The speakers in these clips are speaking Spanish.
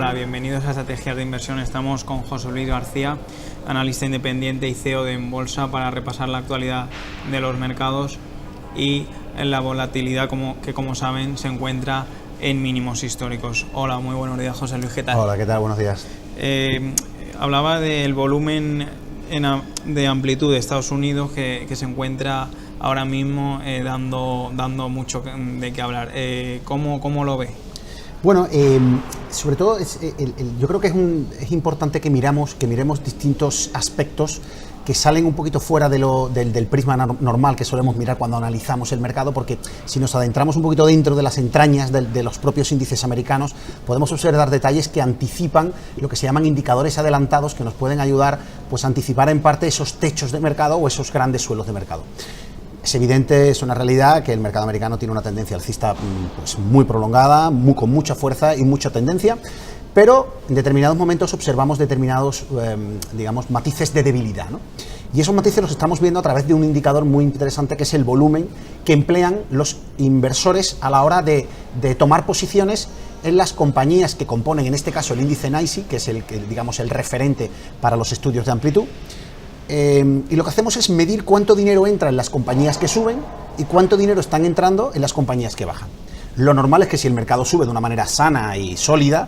Hola, bienvenidos a Estrategias de Inversión. Estamos con José Luis García, analista independiente y CEO de Enbolsa, para repasar la actualidad de los mercados y la volatilidad que como saben se encuentra en mínimos históricos. Hola, muy buenos días, José Luis, ¿qué tal? Hola, ¿qué tal? Buenos días. Hablaba del volumen de amplitud de Estados Unidos que se encuentra ahora mismo dando mucho de qué hablar. ¿Cómo lo ve? Bueno, sobre todo yo creo que es importante que miremos distintos aspectos que salen un poquito fuera del prisma normal que solemos mirar cuando analizamos el mercado, porque si nos adentramos un poquito dentro de las entrañas de los propios índices americanos, podemos observar detalles que anticipan lo que se llaman indicadores adelantados, que nos pueden ayudar pues, a anticipar en parte esos techos de mercado o esos grandes suelos de mercado. Es evidente, es una realidad que el mercado americano tiene una tendencia alcista pues, muy prolongada, con mucha fuerza y mucha tendencia, pero en determinados momentos observamos determinados, digamos, matices de debilidad, ¿no? Y esos matices los estamos viendo a través de un indicador muy interesante que es el volumen que emplean los inversores a la hora de tomar posiciones en las compañías que componen, en este caso, el índice NYSE, que es el referente para los estudios de amplitud. Y lo que hacemos es medir cuánto dinero entra en las compañías que suben y cuánto dinero están entrando en las compañías que bajan. Lo normal es que si el mercado sube de una manera sana y sólida,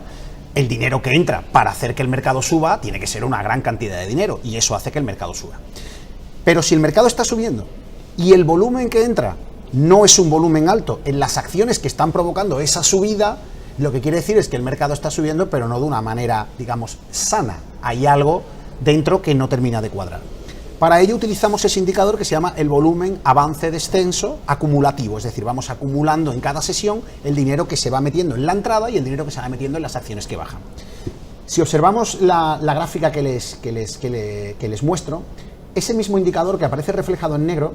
el dinero que entra para hacer que el mercado suba tiene que ser una gran cantidad de dinero, y eso hace que el mercado suba. Pero si el mercado está subiendo y el volumen que entra no es un volumen alto en las acciones que están provocando esa subida, lo que quiere decir es que el mercado está subiendo, pero no de una manera, digamos, sana. Hay algo dentro que no termina de cuadrar. Para ello utilizamos ese indicador que se llama el volumen avance-descenso acumulativo, es decir, vamos acumulando en cada sesión el dinero que se va metiendo en la entrada y el dinero que se va metiendo en las acciones que bajan. Si observamos la gráfica que les muestro, ese mismo indicador que aparece reflejado en negro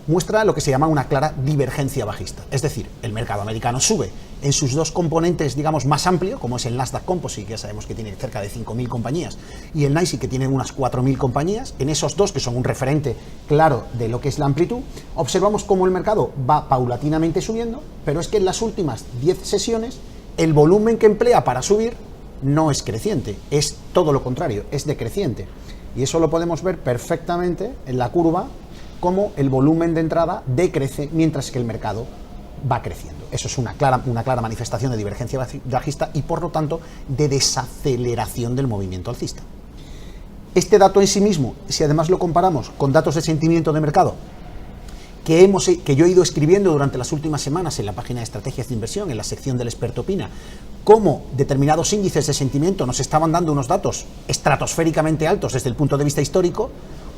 muestra lo que se llama una clara divergencia bajista, es decir, el mercado americano sube en sus dos componentes, digamos, más amplio, como es el Nasdaq Composite, que ya sabemos que tiene cerca de 5.000 compañías, y el NYSE, que tiene unas 4.000 compañías. En esos dos, que son un referente claro de lo que es la amplitud, observamos cómo el mercado va paulatinamente subiendo, pero es que en las últimas 10 sesiones el volumen que emplea para subir no es creciente, es todo lo contrario, es decreciente. Y eso lo podemos ver perfectamente en la curva, cómo el volumen de entrada decrece mientras que el mercado va creciendo. Eso es una clara manifestación de divergencia bajista y, por lo tanto, de desaceleración del movimiento alcista. Este dato en sí mismo, si además lo comparamos con datos de sentimiento de mercado que yo he ido escribiendo durante las últimas semanas en la página de Estrategias de Inversión, en la sección del Experto Opina, cómo determinados índices de sentimiento nos estaban dando unos datos estratosféricamente altos desde el punto de vista histórico,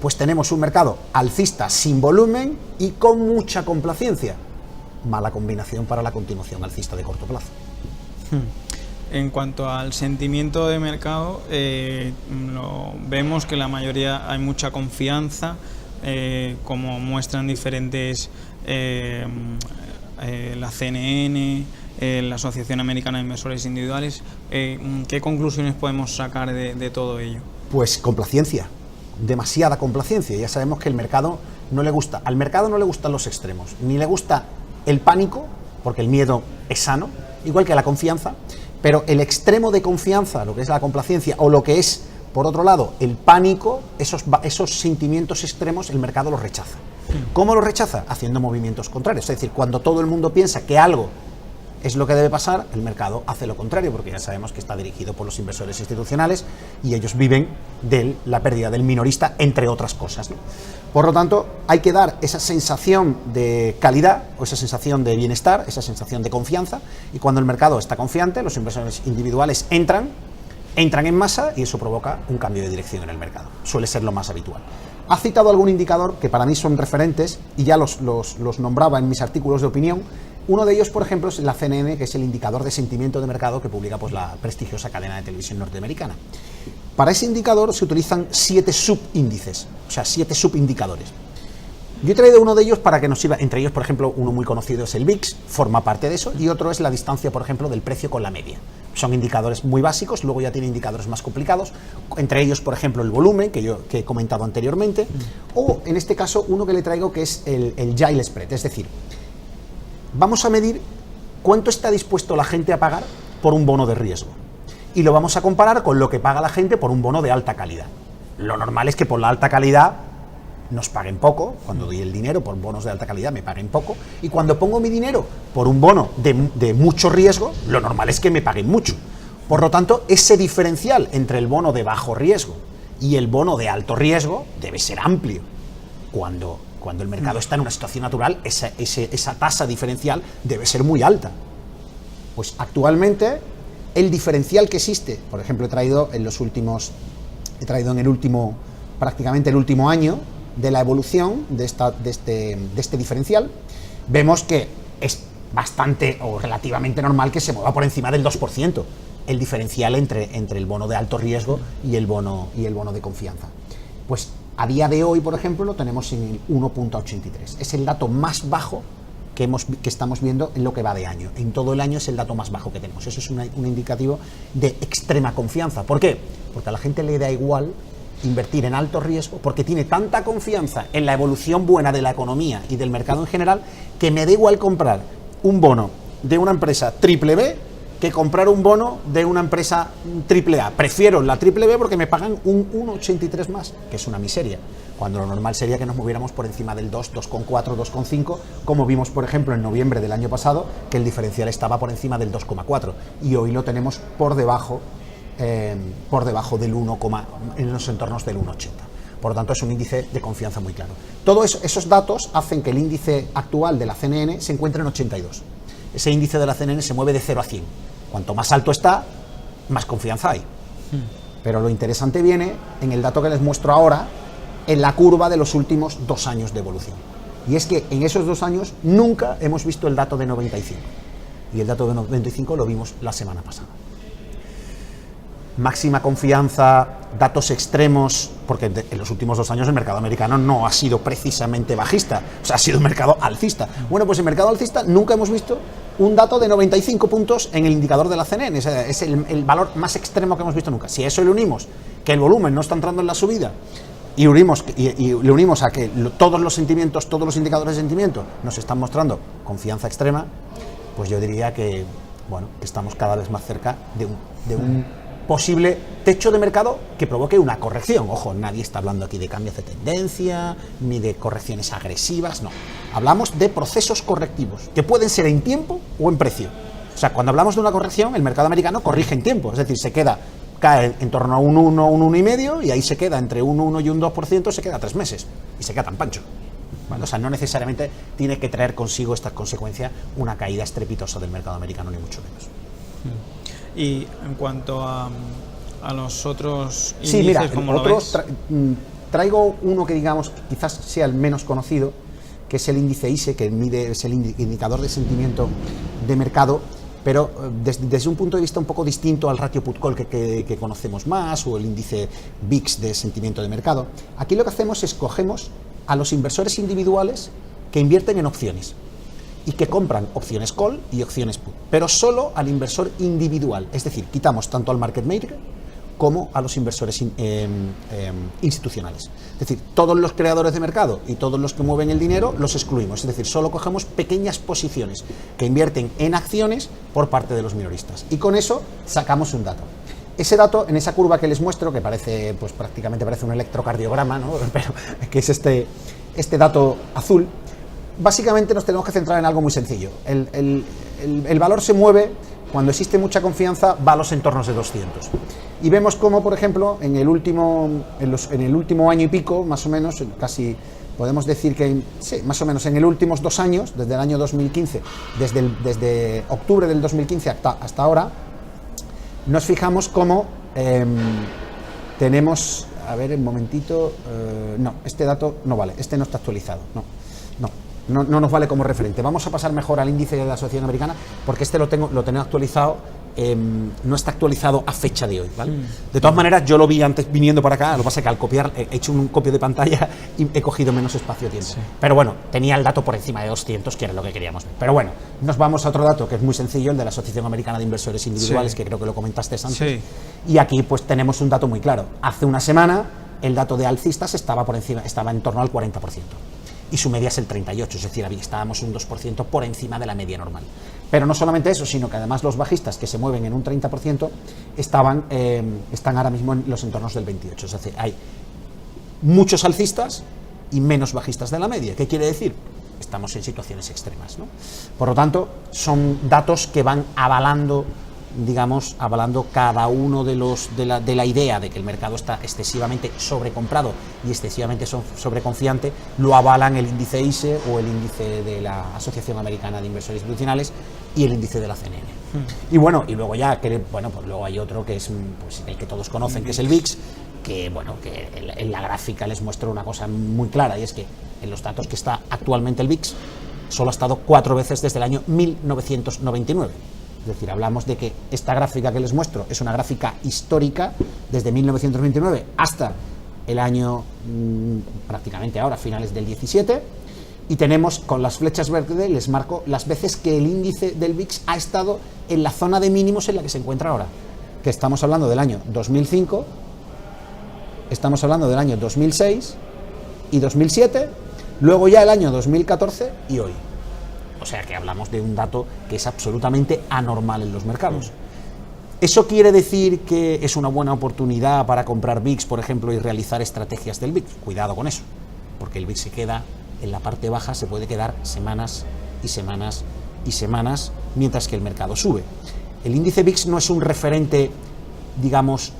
pues tenemos un mercado alcista sin volumen y con mucha complacencia. Mala combinación para la continuación alcista de corto plazo. En cuanto al sentimiento de mercado, vemos que la mayoría hay mucha confianza, como muestran diferentes, la CNN, la Asociación Americana de Inversores Individuales. ¿Qué conclusiones podemos sacar de todo ello? Pues complacencia. Demasiada complacencia. Ya sabemos que al mercado no le gustan los extremos, ni le gusta el pánico, porque el miedo es sano, igual que la confianza, pero el extremo de confianza, lo que es la complacencia, o lo que es, por otro lado, el pánico, esos sentimientos extremos, el mercado los rechaza. ¿Cómo los rechaza? Haciendo movimientos contrarios. Es decir, cuando todo el mundo piensa que algo es lo que debe pasar, el mercado hace lo contrario, porque ya sabemos que está dirigido por los inversores institucionales y ellos viven de la pérdida del minorista, entre otras cosas, ¿no? Por lo tanto, hay que dar esa sensación de calidad o esa sensación de bienestar, esa sensación de confianza, y cuando el mercado está confiante, los inversores individuales entran en masa y eso provoca un cambio de dirección en el mercado. Suele ser lo más habitual. Ha citado algún indicador que para mí son referentes y ya los nombraba en mis artículos de opinión. Uno de ellos, por ejemplo, es la CNN, que es el indicador de sentimiento de mercado que publica pues, la prestigiosa cadena de televisión norteamericana. Para ese indicador se utilizan 7 subíndices, o sea, 7 subindicadores. Yo he traído uno de ellos para que nos sirva, entre ellos, por ejemplo, uno muy conocido es el VIX, forma parte de eso, y otro es la distancia, por ejemplo, del precio con la media. Son indicadores muy básicos, luego ya tiene indicadores más complicados, entre ellos, por ejemplo, el volumen, que he comentado anteriormente, o en este caso, uno que le traigo que es el yield spread, es decir, vamos a medir cuánto está dispuesto la gente a pagar por un bono de riesgo. y lo vamos a comparar con lo que paga la gente por un bono de alta calidad. Lo normal es que por la alta calidad nos paguen poco. Cuando doy el dinero por bonos de alta calidad me paguen poco, y cuando pongo mi dinero por un bono de mucho riesgo, lo normal es que me paguen mucho. Por lo tanto, ese diferencial entre el bono de bajo riesgo y el bono de alto riesgo debe ser amplio. Cuando el mercado está en una situación natural, esa tasa diferencial debe ser muy alta. Pues actualmente el diferencial que existe, por ejemplo, he traído en el último, prácticamente el último año de la evolución de este diferencial, vemos que es bastante o relativamente normal que se mueva por encima del 2%, el diferencial entre el bono de alto riesgo y el bono de confianza. Pues a día de hoy, por ejemplo, lo tenemos en el 1.83. Es el dato más bajo que estamos viendo en lo que va de año. En todo el año es el dato más bajo que tenemos. Eso es un indicativo de extrema confianza. ¿Por qué? Porque a la gente le da igual invertir en alto riesgo, porque tiene tanta confianza en la evolución buena de la economía y del mercado en general, que me da igual comprar un bono de una empresa triple B que comprar un bono de una empresa triple A. Prefiero la triple B porque me pagan un 1,83 más, que es una miseria, cuando lo normal sería que nos moviéramos por encima del 2, 2,4, 2,5, como vimos, por ejemplo, en noviembre del año pasado, que el diferencial estaba por encima del 2,4, y hoy lo tenemos por debajo del 1, en los entornos del 1,80. Por lo tanto, es un índice de confianza muy claro. Todos esos datos hacen que el índice actual de la CNN se encuentre en 82. Ese índice de la CNN se mueve de 0 a 100. Cuanto más alto está, más confianza hay. Pero lo interesante viene en el dato que les muestro ahora, en la curva de los últimos 2 años de evolución. Y es que en esos 2 años nunca hemos visto el dato de 95. Y el dato de 95 lo vimos la semana pasada. Máxima confianza, datos extremos, porque en los últimos 2 años el mercado americano no ha sido precisamente bajista, o sea, ha sido un mercado alcista. Bueno, pues en mercado alcista nunca hemos visto un dato de 95 puntos en el indicador de la CNN, es el valor más extremo que hemos visto nunca. Si a eso le unimos que el volumen no está entrando en la subida, y le unimos a que todos los indicadores de sentimiento nos están mostrando confianza extrema, pues yo diría que, bueno, estamos cada vez más cerca de un posible techo de mercado que provoque una corrección. Ojo, nadie está hablando aquí de cambios de tendencia, ni de correcciones agresivas, no. Hablamos de procesos correctivos, que pueden ser en tiempo o en precio. O sea, cuando hablamos de una corrección, el mercado americano corrige en tiempo, es decir, cae en torno a un 1, un 1,5, y ahí se queda entre un 1 y un 2%, se queda 3 meses, y se queda tan pancho. Bueno, o sea, no necesariamente tiene que traer consigo esta consecuencia una caída estrepitosa del mercado americano, ni mucho menos. Y en cuanto a los otros índices, sí, mira, ¿cómo lo ves? Traigo uno que, digamos, quizás sea el menos conocido, que es el índice ISE, que es el indicador de sentimiento de mercado, pero desde un punto de vista un poco distinto al ratio put-call que conocemos más, o el índice VIX de sentimiento de mercado. Aquí lo que hacemos es cogemos a los inversores individuales que invierten en opciones y que compran opciones call y opciones put, pero solo al inversor individual, es decir, quitamos tanto al market maker como a los inversores institucionales. Es decir, todos los creadores de mercado y todos los que mueven el dinero los excluimos, es decir, solo cogemos pequeñas posiciones que invierten en acciones por parte de los minoristas, y con eso sacamos un dato. Ese dato, en esa curva que les muestro, que parece, pues prácticamente parece un electrocardiograma, ¿no? Pero que es este dato azul, básicamente nos tenemos que centrar en algo muy sencillo. El valor se mueve cuando existe mucha confianza, va a los entornos de 200. Y vemos cómo, por ejemplo, en el último año y pico, más o menos, casi podemos decir que, sí, más o menos en los últimos 2 años, desde el año 2015, desde octubre del 2015 hasta ahora, nos fijamos cómo tenemos, a ver, un momentito, no, este dato no vale, este no está actualizado, no nos vale como referente. Vamos a pasar mejor al índice de la Asociación Americana, porque este lo tengo actualizado, no está actualizado a fecha de hoy, ¿vale? De todas maneras, yo lo vi antes viniendo para acá, lo que pasa es que al copiar he hecho un copio de pantalla y he cogido menos espacio-tiempo. Sí. Pero bueno, tenía el dato por encima de 200, que era lo que queríamos ver. Pero bueno, nos vamos a otro dato que es muy sencillo, el de la Asociación Americana de Inversores Individuales, sí, que creo que lo comentaste antes. Sí. Y aquí pues tenemos un dato muy claro. Hace una semana el dato de alcistas estaba en torno al 40%. y su media es el 38, es decir, estábamos un 2% por encima de la media normal. Pero no solamente eso, sino que además los bajistas que se mueven en un 30% están ahora mismo en los entornos del 28, es decir, hay muchos alcistas y menos bajistas de la media. ¿Qué quiere decir? Estamos en situaciones extremas, ¿no? Por lo tanto, son datos que van avalando, digamos, cada uno de la idea de que el mercado está excesivamente sobrecomprado y excesivamente sobreconfiante, lo avalan el índice ISE o el índice de la Asociación Americana de Inversores Institucionales y el índice de la CNN. Y bueno, y luego ya, pues luego hay otro que es pues, el que todos conocen, que es el VIX, que en la gráfica les muestro una cosa muy clara, y es que en los datos que está actualmente el VIX solo ha estado 4 veces desde el año 1999. Es decir, hablamos de que esta gráfica que les muestro es una gráfica histórica desde 1929 hasta el año prácticamente ahora, finales del 17, y tenemos con las flechas verdes, les marco las veces que el índice del VIX ha estado en la zona de mínimos en la que se encuentra ahora, que estamos hablando del año 2005, estamos hablando del año 2006 y 2007, luego ya el año 2014 y hoy. O sea que hablamos de un dato que es absolutamente anormal en los mercados. ¿Eso quiere decir que es una buena oportunidad para comprar VIX, por ejemplo, y realizar estrategias del VIX? Cuidado con eso, porque el VIX se queda en la parte baja, se puede quedar semanas y semanas y semanas, mientras que el mercado sube. El índice VIX no es un referente, digamos,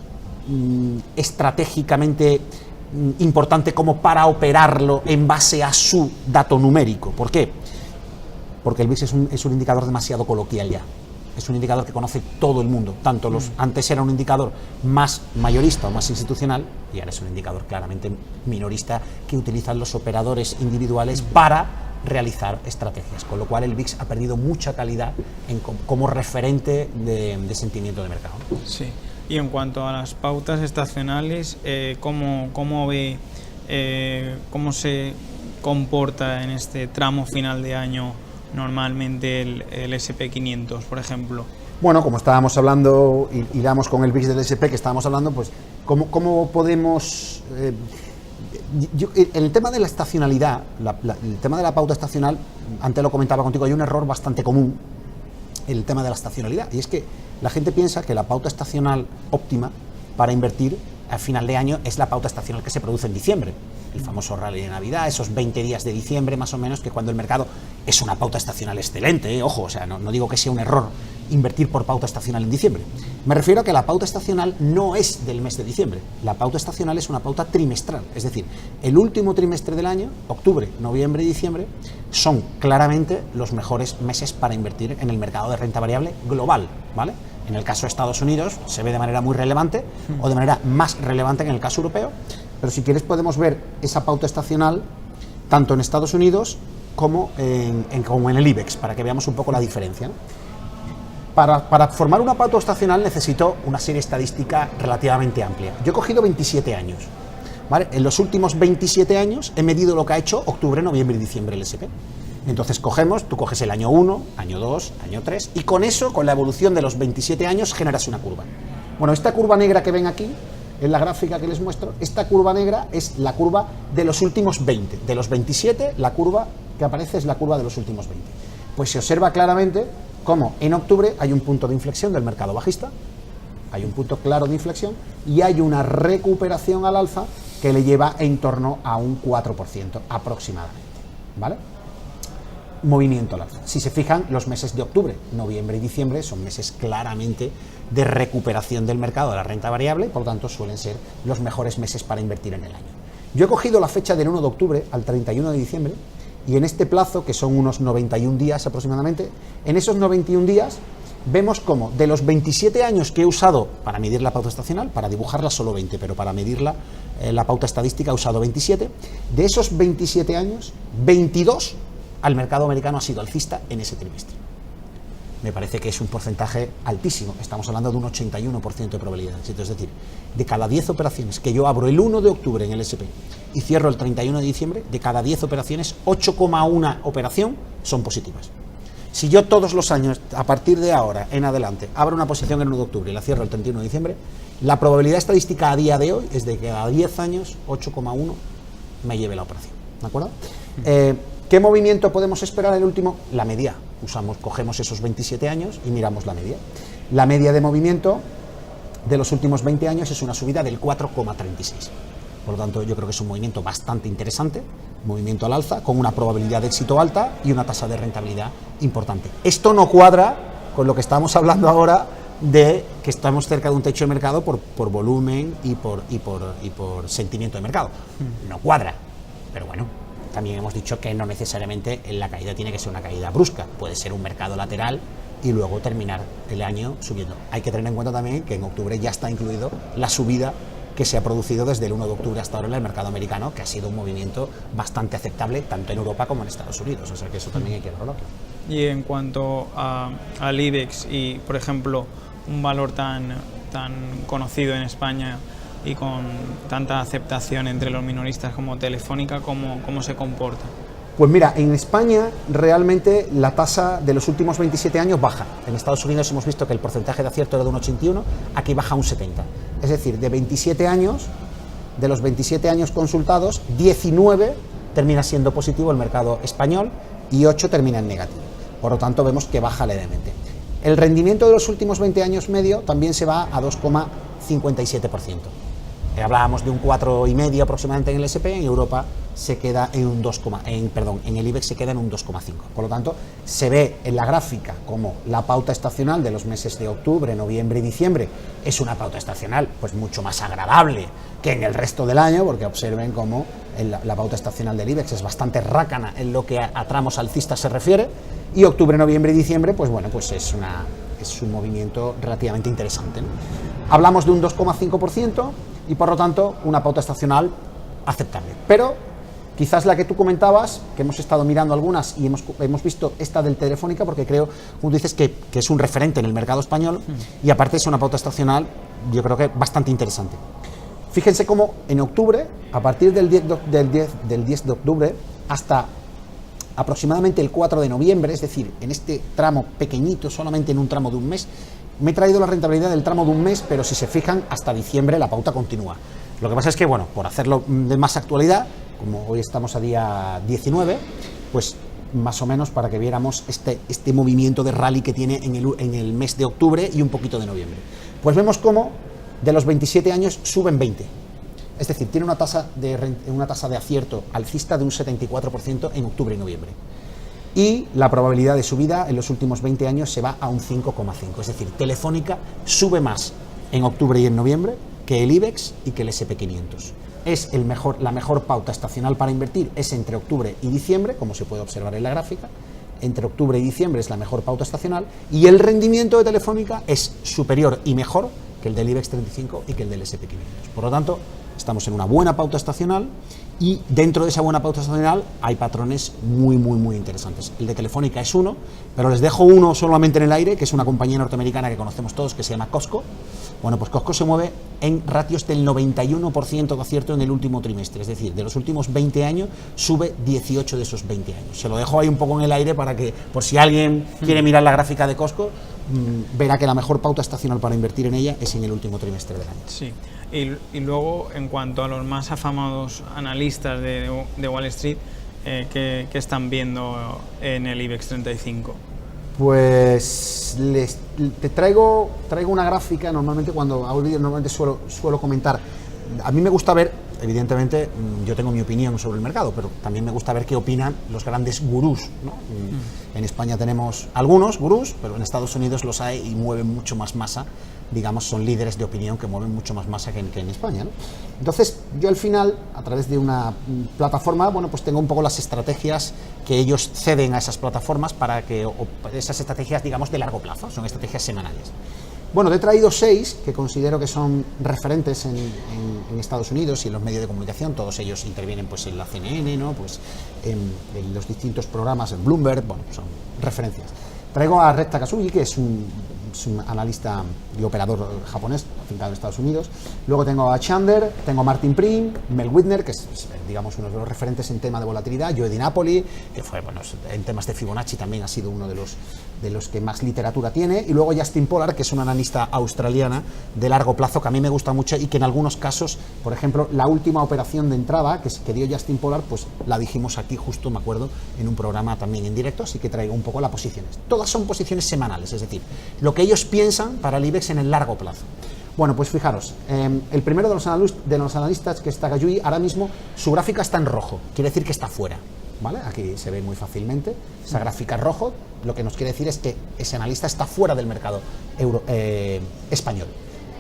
estratégicamente importante como para operarlo en base a su dato numérico. ¿Por qué? Porque el VIX es un indicador demasiado coloquial ya. Es un indicador que conoce todo el mundo. Antes era un indicador más mayorista o más institucional, y ahora es un indicador claramente minorista que utilizan los operadores individuales para realizar estrategias. Con lo cual el VIX ha perdido mucha calidad como referente de sentimiento de mercado. Sí. Y en cuanto a las pautas estacionales, ¿cómo ve, cómo se comporta en este tramo final de año normalmente el S&P 500, por ejemplo? Bueno, como estábamos hablando, y damos con el VIX del S&P que estábamos hablando, pues, ¿cómo podemos...? En el tema de la estacionalidad, el tema de la pauta estacional, antes lo comentaba contigo, hay un error bastante común en el tema de la estacionalidad, y es que la gente piensa que la pauta estacional óptima para invertir a final de año es la pauta estacional que se produce en diciembre, el famoso rally de Navidad, esos 20 días de diciembre más o menos, que cuando el mercado es una pauta estacional excelente, ojo, o sea, no digo que sea un error invertir por pauta estacional en diciembre. Me refiero a que la pauta estacional no es del mes de diciembre, la pauta estacional es una pauta trimestral, es decir, el último trimestre del año, octubre, noviembre y diciembre, son claramente los mejores meses para invertir en el mercado de renta variable global, ¿vale? En el caso de Estados Unidos se ve de manera muy relevante o de manera más relevante que en el caso europeo, pero si quieres podemos ver esa pauta estacional tanto en Estados Unidos como en el IBEX, para que veamos un poco la diferencia, ¿no? Para formar una pauta estacional necesito una serie estadística relativamente amplia. Yo he cogido 27 años, ¿vale? En los últimos 27 años he medido lo que ha hecho octubre, noviembre y diciembre el S&P. Entonces tú coges el año 1, año 2, año 3, y con eso, con la evolución de los 27 años, generas una curva. Bueno, esta curva negra que ven aquí, en la gráfica que les muestro, esta curva negra es la curva de los últimos 20. De los 27, la curva que aparece es la curva de los últimos 20. Pues se observa claramente cómo en octubre hay un punto de inflexión del mercado bajista, hay un punto claro de inflexión, y hay una recuperación al alza que le lleva en torno a un 4% aproximadamente, ¿vale? Movimiento al alza. Si se fijan, los meses de octubre, noviembre y diciembre son meses claramente de recuperación del mercado de la renta variable, por lo tanto suelen ser los mejores meses para invertir en el año. Yo he cogido la fecha del 1 de octubre al 31 de diciembre y en este plazo, que son unos 91 días aproximadamente, en esos 91 días vemos como de los 27 años que he usado para medir la pauta estacional, para dibujarla solo 20, pero para medirla la pauta estadística he usado 27, de esos 27 años, 22 al mercado americano ha sido alcista en ese trimestre. Me parece que es un porcentaje altísimo, estamos hablando de un 81% de probabilidad de éxito, es decir, de cada 10 operaciones que yo abro el 1 de octubre en el S&P y cierro el 31 de diciembre, de cada 10 operaciones, 8,1 operación son positivas. Si yo todos los años, a partir de ahora en adelante, abro una posición el 1 de octubre y la cierro el 31 de diciembre, la probabilidad estadística a día de hoy es de que cada 10 años, 8,1 me lleve la operación, ¿de acuerdo? ¿Qué movimiento podemos esperar el último? La media. Cogemos esos 27 años y miramos la media. La media de movimiento de los últimos 20 años es una subida del 4,36. Por lo tanto, yo creo que es un movimiento bastante interesante, movimiento al alza, con una probabilidad de éxito alta y una tasa de rentabilidad importante. Esto no cuadra con lo que estamos hablando ahora de que estamos cerca de un techo de mercado por volumen y por sentimiento de mercado. No cuadra, pero bueno, también hemos dicho que no necesariamente la caída tiene que ser una caída brusca, puede ser un mercado lateral y luego terminar el año subiendo. Hay que tener en cuenta también que en octubre ya está incluido la subida que se ha producido desde el 1 de octubre hasta ahora en el mercado americano, que ha sido un movimiento bastante aceptable tanto en Europa como en Estados Unidos, o sea que eso también hay que verlo. Y en cuanto al IBEX y, por ejemplo, un valor tan conocido en España y con tanta aceptación entre los minoristas como Telefónica, ¿cómo se comporta? Pues mira, en España realmente la tasa de los últimos 27 años baja. En Estados Unidos hemos visto que el porcentaje de acierto era de un 81, aquí baja a un 70. Es decir, de 27 años, de los 27 años consultados, 19 termina siendo positivo el mercado español y 8 termina en negativo. Por lo tanto, vemos que baja levemente. El rendimiento de los últimos 20 años medio también se va a 2,57%. Hablábamos de un 4,5 aproximadamente en el SP, en Europa se queda en un en el IBEX se queda en un 2,5. Por lo tanto, se ve en la gráfica como la pauta estacional de los meses de octubre, noviembre y diciembre es una pauta estacional pues mucho más agradable que en el resto del año, porque observen cómo la pauta estacional del IBEX es bastante rácana en lo que a tramos alcistas se refiere, y octubre, noviembre y diciembre, pues bueno, pues es un movimiento relativamente interesante, ¿no? Hablamos de un 2,5% y por lo tanto una pauta estacional aceptable. Pero quizás la que tú comentabas, que hemos estado mirando algunas y hemos visto esta del Telefónica, porque creo, como tú dices, que es un referente en el mercado español y aparte es una pauta estacional, yo creo que bastante interesante. Fíjense cómo en octubre, a partir del 10 de octubre hasta aproximadamente el 4 de noviembre, es decir, en este tramo pequeñito, solamente en un tramo de un mes, me he traído la rentabilidad del tramo de un mes, pero si se fijan, hasta diciembre la pauta continúa. Lo que pasa es que, bueno, por hacerlo de más actualidad, como hoy estamos a día 19, pues más o menos para que viéramos este movimiento de rally que tiene en el mes de octubre y un poquito de noviembre. Pues vemos cómo de los 27 años suben 20. Es decir, tiene una tasa de acierto alcista de un 74% en octubre y noviembre. Y la probabilidad de subida en los últimos 20 años se va a un 5,5. Es decir, Telefónica sube más en octubre y en noviembre que el IBEX y que el SP500. La mejor pauta estacional para invertir es entre octubre y diciembre, como se puede observar en la gráfica. Entre octubre y diciembre es la mejor pauta estacional y el rendimiento de Telefónica es superior y mejor que el del IBEX 35 y que el del SP500. Por lo tanto, estamos en una buena pauta estacional y dentro de esa buena pauta estacional hay patrones muy interesantes. El de Telefónica es uno, pero les dejo uno solamente en el aire, que es una compañía norteamericana que conocemos todos, que se llama Costco. Bueno, pues Costco se mueve en ratios del 91% de acierto en el último trimestre, es decir, de los últimos 20 años sube 18 de esos 20 años. Se lo dejo ahí un poco en el aire para que, por si alguien quiere mirar la gráfica de Costco, verá que la mejor pauta estacional para invertir en ella es en el último trimestre del año. Sí, y luego en cuanto a los más afamados analistas de Wall Street, ¿qué están viendo en el IBEX 35? Pues te traigo una gráfica. Normalmente cuando hago vídeos suelo comentar. A mí me gusta ver, evidentemente, yo tengo mi opinión sobre el mercado, pero también me gusta ver qué opinan los grandes gurús, ¿no? En España tenemos algunos gurús, pero en Estados Unidos los hay y mueven mucho más masa, digamos, son líderes de opinión que mueven mucho más masa que en España, ¿no? Entonces, yo al final, a través de una plataforma, bueno, pues tengo un poco las estrategias que ellos ceden a esas plataformas para que esas estrategias, digamos, de largo plazo, son estrategias semanales. Bueno, te he traído 6 que considero que son referentes en Estados Unidos y en los medios de comunicación. Todos ellos intervienen pues en la CNN, ¿no? Pues en los distintos programas, en Bloomberg, bueno, son referencias. Traigo a Red Takasugi, que es un analista y operador japonés afincado en Estados Unidos. Luego tengo a Chander, tengo a Martin Prim, Mel Whitner, que es, digamos, uno de los referentes en tema de volatilidad, Joe Di Napoli, que fue, bueno, en temas de Fibonacci también ha sido uno de los que más literatura tiene, y luego Justin Pollard, que es una analista australiana de largo plazo que a mí me gusta mucho y que en algunos casos, por ejemplo, la última operación de entrada que dio Justin Pollard, pues la dijimos aquí justo, me acuerdo, en un programa también en directo, así que traigo un poco las posiciones. Todas son posiciones semanales, es decir, lo que ellos piensan para el IBEX en el largo plazo. Bueno, pues fijaros, el primero de los analistas, que es Takayuki, ahora mismo su gráfica está en rojo, quiere decir que está fuera. ¿Vale? Aquí se ve muy fácilmente, esa gráfica rojo, lo que nos quiere decir es que ese analista está fuera del mercado español.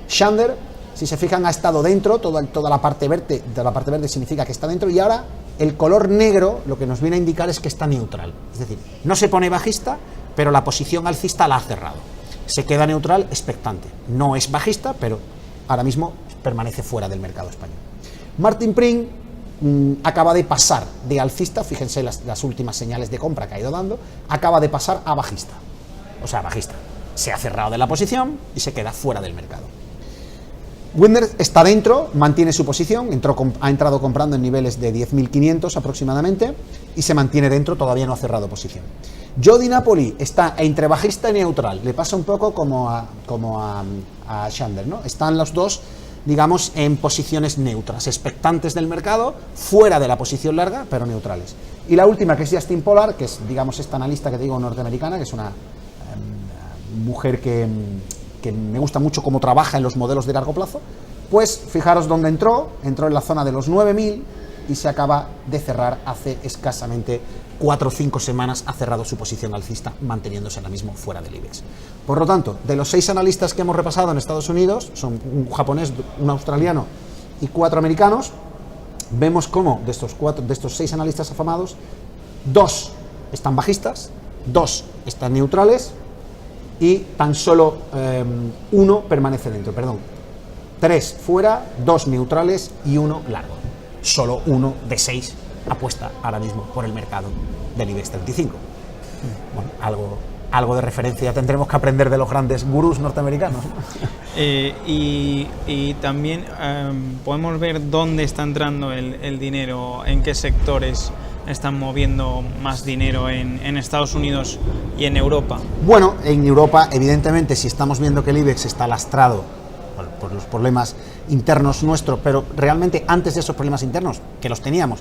Shander, si se fijan, ha estado dentro, toda la parte verde significa que está dentro, y ahora el color negro lo que nos viene a indicar es que está neutral, es decir, no se pone bajista, pero la posición alcista la ha cerrado, se queda neutral, expectante, no es bajista, pero ahora mismo permanece fuera del mercado español. Martin Pring acaba de pasar de alcista, fíjense las últimas señales de compra que ha ido dando, acaba de pasar a bajista, o sea, bajista, se ha cerrado de la posición y se queda fuera del mercado. Winder está dentro, mantiene su posición, ha entrado comprando en niveles de 10.500 aproximadamente y se mantiene dentro, todavía no ha cerrado posición. Jody Napoli está entre bajista y neutral, le pasa un poco como a Shander, ¿no? Están los dos, digamos, en posiciones neutras, expectantes del mercado, fuera de la posición larga, pero neutrales. Y la última, que es Justin Pollard, que es, digamos, esta analista que te digo norteamericana, que es una mujer que me gusta mucho cómo trabaja en los modelos de largo plazo, pues fijaros dónde entró en la zona de los 9.000 y se acaba de cerrar hace escasamente 4 o 5 semanas, ha cerrado su posición alcista, manteniéndose ahora mismo fuera del IBEX. Por lo tanto, de los 6 analistas que hemos repasado en Estados Unidos, son un japonés, un australiano y 4 americanos, vemos cómo de estos 6 analistas afamados, 2 están bajistas, 2 están neutrales y tan solo 1 permanece dentro, 3 fuera, 2 neutrales y 1 largo. Solo 1 de 6 apuesta ahora mismo por el mercado del IBEX 35. Bueno, algo de referencia tendremos que aprender de los grandes gurús norteamericanos. Y también podemos ver dónde está entrando el dinero, en qué sectores están moviendo más dinero en Estados Unidos y en Europa. Bueno, en Europa, evidentemente, si estamos viendo que el IBEX está lastrado por los problemas internos nuestros, pero realmente antes de esos problemas internos, que los teníamos,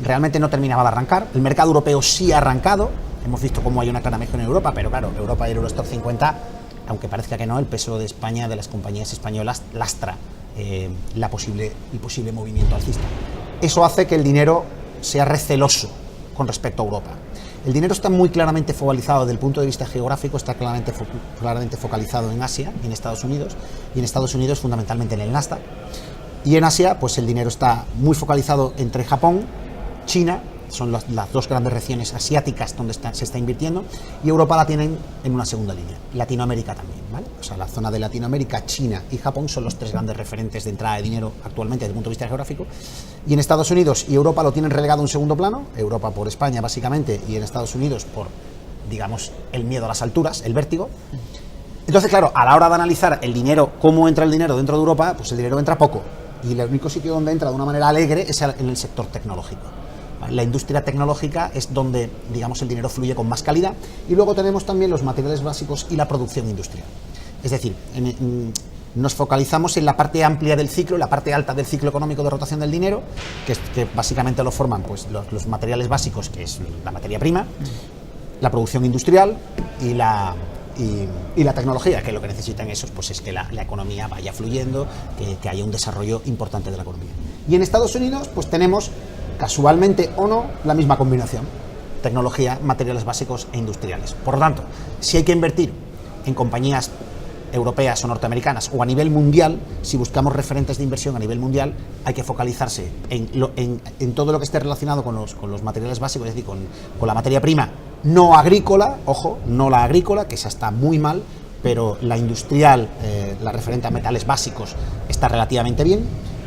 realmente no terminaba de arrancar. El mercado europeo sí ha arrancado, hemos visto cómo hay una clara mejora en Europa, pero claro, Europa y el Eurostoxx 50, aunque parezca que no, el peso de España, de las compañías españolas, lastra el posible movimiento alcista. Eso hace que el dinero sea receloso con respecto a Europa. El dinero está muy claramente focalizado desde el punto de vista geográfico, está claramente focalizado en Asia y en Estados Unidos, y en Estados Unidos fundamentalmente en el Nasdaq. Y en Asia, pues el dinero está muy focalizado entre Japón, China, son las 2 grandes regiones asiáticas donde se está invirtiendo, y Europa la tienen en una segunda línea, Latinoamérica también, ¿vale? O sea, la zona de Latinoamérica, China y Japón son los 3 grandes referentes de entrada de dinero actualmente desde el punto de vista geográfico, y en Estados Unidos y Europa lo tienen relegado a un segundo plano, Europa por España básicamente, y en Estados Unidos por, digamos, el miedo a las alturas, el vértigo. Entonces, claro, a la hora de analizar el dinero, cómo entra el dinero dentro de Europa, pues el dinero entra poco, y el único sitio donde entra de una manera alegre es en el sector tecnológico. La industria tecnológica es donde, digamos, el dinero fluye con más calidad, y luego tenemos también los materiales básicos y la producción industrial. Es decir, nos focalizamos en la parte amplia del ciclo, la parte alta del ciclo económico de rotación del dinero, que básicamente lo forman pues, los materiales básicos, que es la materia prima, la producción industrial y la tecnología, que lo que necesitan esos pues es que la economía vaya fluyendo, que haya un desarrollo importante de la economía. Y en Estados Unidos pues tenemos, casualmente o no, la misma combinación: tecnología, materiales básicos e industriales. Por lo tanto, si hay que invertir en compañías europeas o norteamericanas o a nivel mundial, si buscamos referentes de inversión a nivel mundial, hay que focalizarse en todo lo que esté relacionado con los materiales básicos, es decir, con la materia prima no agrícola, ojo, no la agrícola, que esa está muy mal, pero la industrial, la referente a metales básicos, está relativamente bien.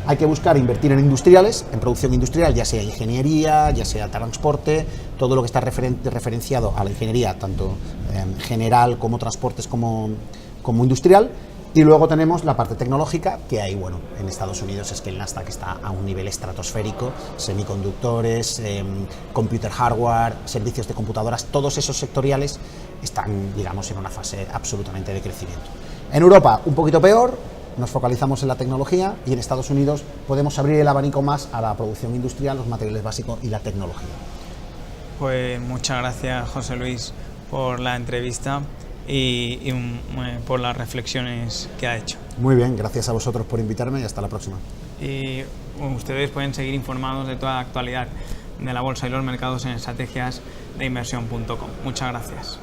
Hay que buscar invertir en industriales, en producción industrial, ya sea ingeniería, ya sea transporte, todo lo que está referenciado a la ingeniería, tanto general como transportes como industrial. Y luego tenemos la parte tecnológica, que hay, bueno, en Estados Unidos es que el Nasdaq está a un nivel estratosférico, semiconductores, computer hardware, servicios de computadoras, todos esos sectoriales están, digamos, en una fase absolutamente de crecimiento. En Europa, un poquito peor, nos focalizamos en la tecnología, y en Estados Unidos podemos abrir el abanico más a la producción industrial, los materiales básicos y la tecnología. Pues muchas gracias, José Luis, por la entrevista y por las reflexiones que ha hecho. Muy bien, gracias a vosotros por invitarme y hasta la próxima. Y ustedes pueden seguir informados de toda la actualidad de la bolsa y los mercados en estrategiasdeinversión.com. Muchas gracias.